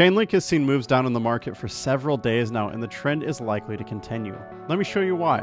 CHAINLINK has seen moves down in the market for several days now, and the trend is likely to continue. Let me show you why.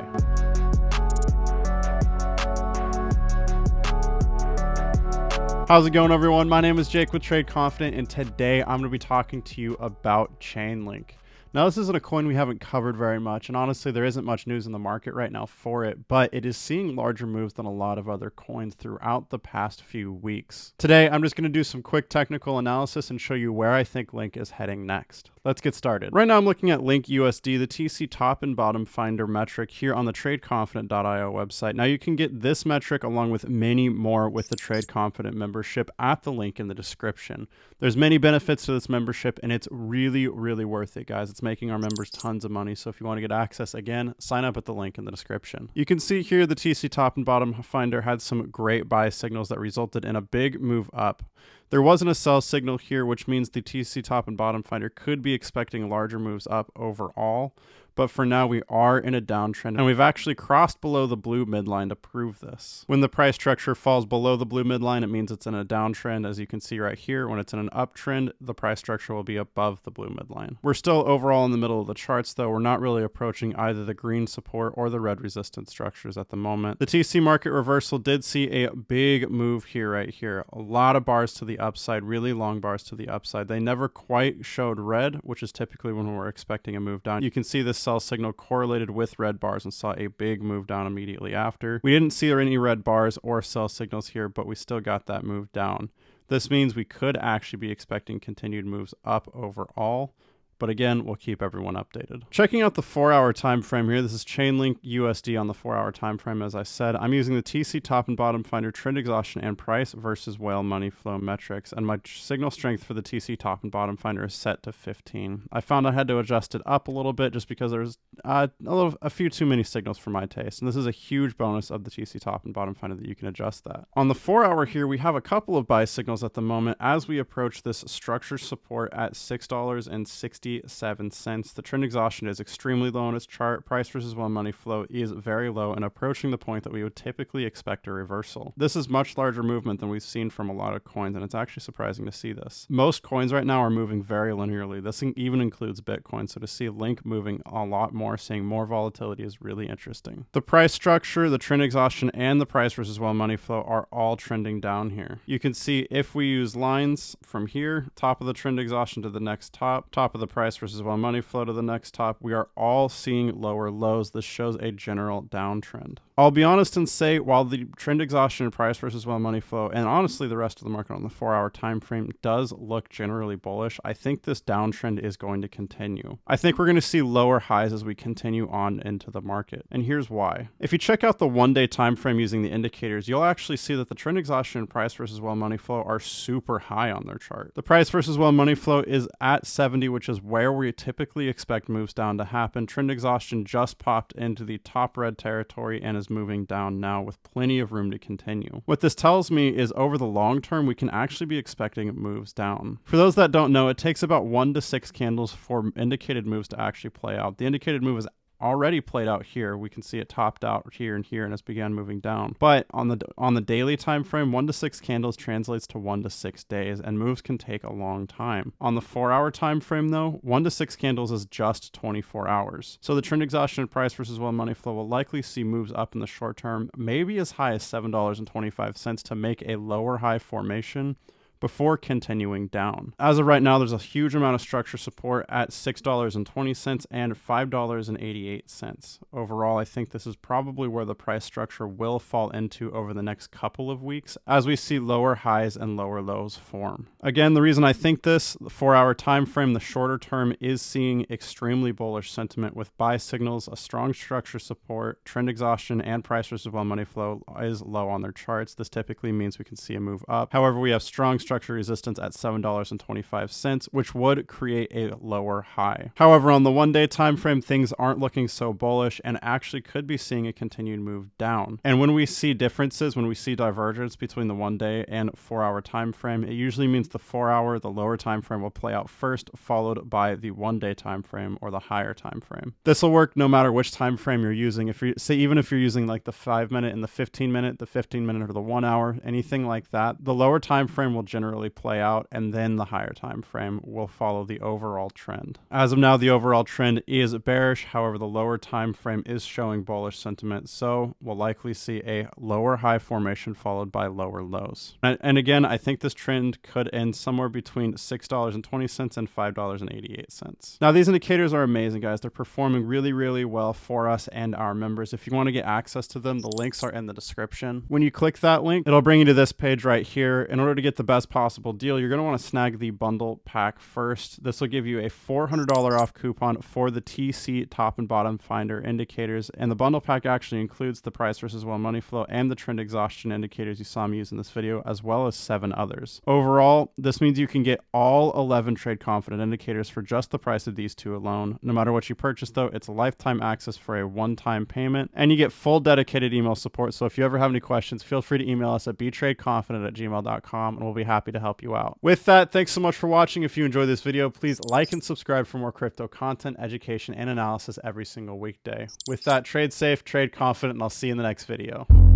How's it going, everyone? My name is Jake with Trade Confident, and today I'm going to be talking to you about CHAINLINK. Now, this isn't a coin we haven't covered very much, and honestly, there isn't much news in the market right now for it, but it is seeing larger moves than a lot of other coins throughout the past few weeks. Today, I'm just going to do some quick technical analysis and show you where I think Link is heading next. Let's get started. Right now, I'm looking at Link USD, the TC top and bottom finder metric here on the TradeConfident.io website. Now, you can get this metric along with many more with the Trade Confident membership at the link in the description. There's many benefits to this membership, and it's really, really worth it, guys. It's making our members tons of money. So if you want to get access, again, sign up at the link in the description. You can see here the TC top and bottom finder had some great buy signals that resulted in a big move up. There wasn't a sell signal here, which means the TC top and bottom finder could be expecting larger moves up overall. But for now, we are in a downtrend, and we've actually crossed below the blue midline to prove this. When the price structure falls below the blue midline, it means it's in a downtrend. As you can see right here, when it's in an uptrend, the price structure will be above the blue midline. We're still overall in the middle of the charts, though. We're not really approaching either the green support or the red resistance structures at the moment. The TC market reversal did see a big move here, right here. A lot of bars to the upside, really long bars to the upside. They never quite showed red, which is typically when we're expecting a move down. You can see this sell signal correlated with red bars and saw a big move down immediately after. We didn't see any red bars or sell signals here, but we still got that move down. This means we could actually be expecting continued moves up overall. But again, we'll keep everyone updated. Checking out the 4-hour time frame here, this is CHAINLINK USD on the 4-hour time frame. As I said, I'm using the TC top and bottom finder trend exhaustion and price versus whale money flow metrics, and my signal strength for the TC top and bottom finder is set to 15. I found I had to adjust it up a little bit just because there's a few too many signals for my taste, and this is a huge bonus of the TC top and bottom finder that you can adjust that. On the 4-hour here, we have a couple of buy signals at the moment as we approach this structure support at $6.67. The trend exhaustion is extremely low on its chart. Price versus whale money flow is very low and approaching the point that we would typically expect a reversal. This is much larger movement than we've seen from a lot of coins, and it's actually surprising to see this. Most coins right now are moving very linearly. This even includes Bitcoin, so to see Link moving a lot more, seeing more volatility is really interesting. The price structure, the trend exhaustion, and the price versus whale money flow are all trending down here. You can see if we use lines from here, top of the trend exhaustion to the next top of the price versus whale money flow to the next top, we are all seeing lower lows. This shows a general downtrend. I'll be honest and say, while the trend exhaustion and price versus whale money flow, and honestly the rest of the market on the 4-hour time frame does look generally bullish, I think this downtrend is going to continue. I think we're going to see lower highs as we continue on into the market, and here's why. If you check out the 1-day time frame using the indicators, you'll actually see that the trend exhaustion and price versus whale money flow are super high on their chart. The price versus whale money flow is at 70, which is where we typically expect moves down to happen. Trend exhaustion just popped into the top red territory and is moving down now with plenty of room to continue. What this tells me is over the long term, we can actually be expecting moves down. For those that don't know, it takes about 1 to 6 candles for indicated moves to actually play out. The indicated move is already played out here. We can see it topped out here and has began moving down. But on the daily time frame, 1 to 6 candles translates to 1 to 6 days, and moves can take a long time. On the 4-hour time frame, though, 1 to 6 candles is just 24 hours. So the trend exhaustion and price versus whale money flow will likely see moves up in the short term, maybe as high as $7.25 to make a lower high formation before continuing down. As of right now, there's a huge amount of structure support at $6.20 and $5.88. Overall, I think this is probably where the price structure will fall into over the next couple of weeks as we see lower highs and lower lows form. Again, the reason I think this, the 4-hour time frame, the shorter term, is seeing extremely bullish sentiment with buy signals, a strong structure support, trend exhaustion, and price versus whale money flow is low on their charts. This typically means we can see a move up. However, we have strong structure resistance at $7.25, which would create a lower high. However, on the 1-day time frame, things aren't looking so bullish and actually could be seeing a continued move down. And when we see differences, when we see divergence between the 1-day and 4-hour time frame, it usually means the 4-hour, the lower time frame, will play out first, followed by the 1-day time frame or the higher time frame. This will work no matter which time frame you're using. If you say, even if you're using like the 5-minute and the 15-minute, the 15-minute or the 1 hour, anything like that, the lower time frame will generally play out, and then the higher time frame will follow the overall trend. As of now, the overall trend is bearish. However, the lower time frame is showing bullish sentiment, so we'll likely see a lower high formation followed by lower lows. And again, I think this trend could end somewhere between $6.20 and $5.88. Now, these indicators are amazing, guys. They're performing really, really well for us and our members. If you want to get access to them, the links are in the description. When you click that link, it'll bring you to this page right here. In order to get the best possible deal, you're going to want to snag the bundle pack first. This will give you a $400 off coupon for the TC top and bottom finder indicators, and the bundle pack actually includes the price versus well money flow and the trend exhaustion indicators you saw me use in this video, as well as 7 others. Overall, this means you can get all 11 trade confident indicators for just the price of these 2 alone. No matter what you purchase though, it's a lifetime access for a one-time payment, and you get full dedicated email support. So if you ever have any questions, feel free to email us at betradeconfident@gmail.com and we'll be happy to help you out. With that, thanks so much for watching. If you enjoyed this video, please like and subscribe for more crypto content, education, and analysis every single weekday. With that, trade safe, trade confident, and I'll see you in the next video.